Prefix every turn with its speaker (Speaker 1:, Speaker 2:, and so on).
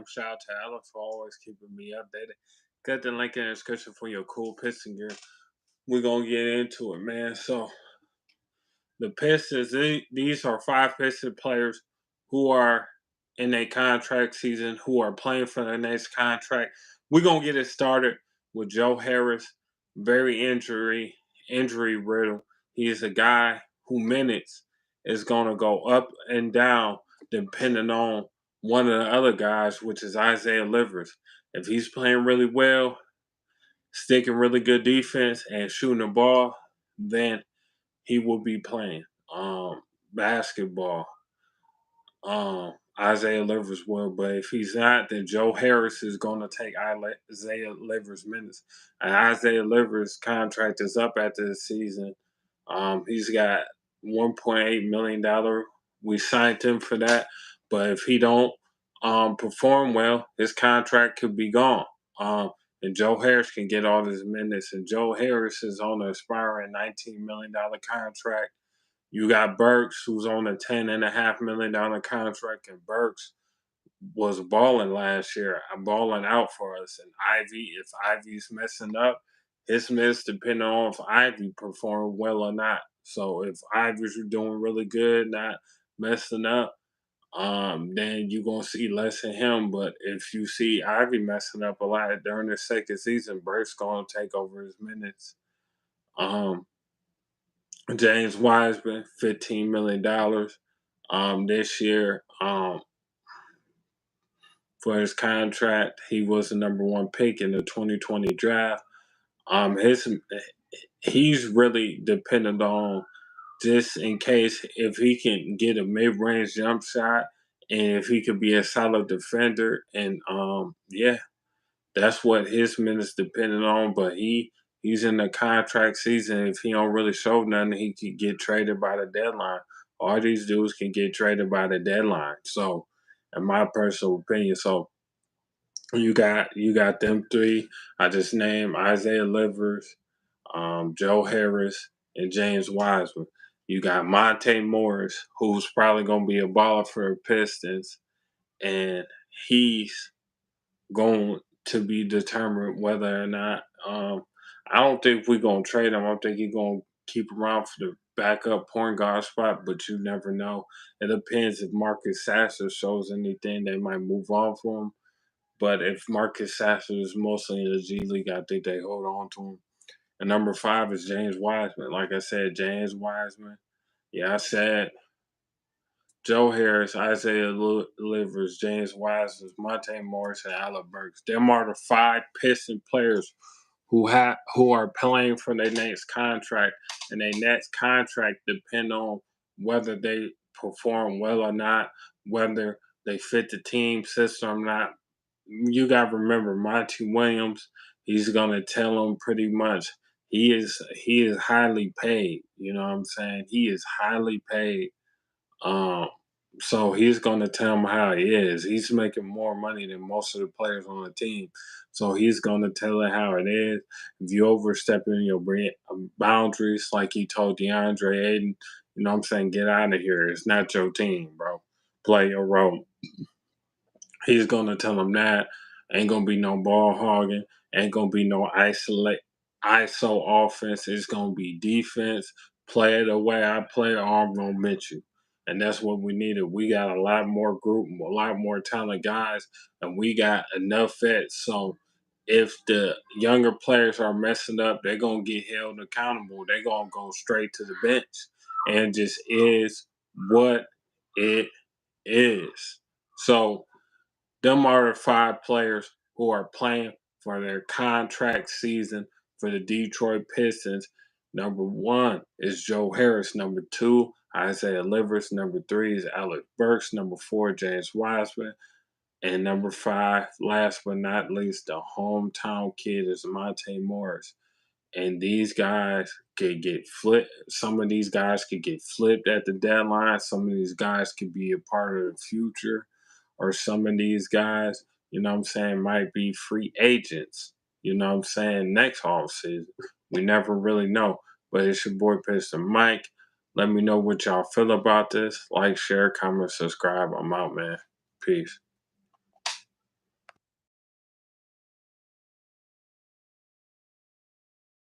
Speaker 1: Shout out to Ella for always keeping me updated. Got the link in the description for your cool Piston gear. We're going to get into it, man. So, the Pistons, these are five Piston players who are in a contract season, who are playing for their next contract. We're going to get it started with Joe Harris, very injury riddle. He is a guy who minutes is going to go up and down depending on one of the other guys, which is Isaiah Livers. If he's playing really well, sticking really good defense, and shooting the ball, then he will be playing basketball. Isaiah Livers will, but if he's not, then Joe Harris is going to take Isaiah Livers minutes. And Isaiah Livers' contract is up after the season. He's got $1.8 million. We signed him for that, but if he don't perform well, his contract could be gone. And Joe Harris can get all his minutes. And Joe Harris is on an expiring $19 million contract. You got Burks, who's on a $10.5 million contract, and Burks was balling last year, balling out for us. And Ivy, if Ivy's messing up, his miss depending on if Ivy performed well or not. So if Ivy's doing really good, not messing up, then you're gonna see less of him. But if you see Ivy messing up a lot during the second season, Burks gonna take over his minutes. James Wiseman, $15 million this year for his contract. He was the number one pick in the 2020 draft. He's really dependent on just in case if he can get a mid-range jump shot and if he could be a solid defender. And yeah, that's what his minutes depending on. But he's in the contract season. If he don't really show nothing, he could get traded by the deadline. All these dudes can get traded by the deadline. So, in my personal opinion, so you got them three. I just named Isaiah Livers, Joe Harris, and James Wiseman. You got Monte Morris, who's probably gonna be a baller for the Pistons, and he's going to be determined whether or not. I don't think we're gonna trade him. I think he's gonna keep around for the backup point guard spot, but you never know. It depends if Marcus Sasser shows anything, they might move on for him. But if Marcus Sasser is mostly in the G League, I think they hold on to him. And number five is James Wiseman. Like I said, James Wiseman. Yeah, I said Joe Harris, Isaiah Livers, James Wiseman, Monte Morris, and Alec Burks. Them are the five Piston players who are playing for their next contract, and their next contract depend on whether they perform well or not, whether they fit the team system or not. You got to remember, Monty Williams. He's gonna tell them pretty much he is highly paid. You know what I'm saying? He is highly paid. Um, so he's going to tell him how he is. He's making more money than most of the players on the team. So he's going to tell it how it is. If you overstep in your boundaries, like he told DeAndre Ayton, you know what I'm saying? Get out of here. It's not your team, bro. Play your role. He's going to tell him that. Ain't going to be no ball hogging. Ain't going to be no ISO offense. It's going to be defense. Play it the way I play, or I'm going to miss you. And that's what we needed. We got a lot more group, a lot more talented guys, and we got enough vets. So if the younger players are messing up, they're going to get held accountable. They're going to go straight to the bench. And just is what it is. So them are the five players who are playing for their contract season for the Detroit Pistons. Number one is Joe Harris. Number two, Isaiah Livers. Number three is Alec Burks. Number four, James Wiseman. And number five, last but not least, the hometown kid is Monte Morris. And these guys could get flipped. Some of these guys could get flipped at the deadline. Some of these guys could be a part of the future. Or some of these guys, you know what I'm saying, might be free agents, you know what I'm saying, next off season. We never really know. But it's your boy Piston Mike. Let me know what y'all feel about this. Like, share, comment, subscribe. I'm out, man. Peace.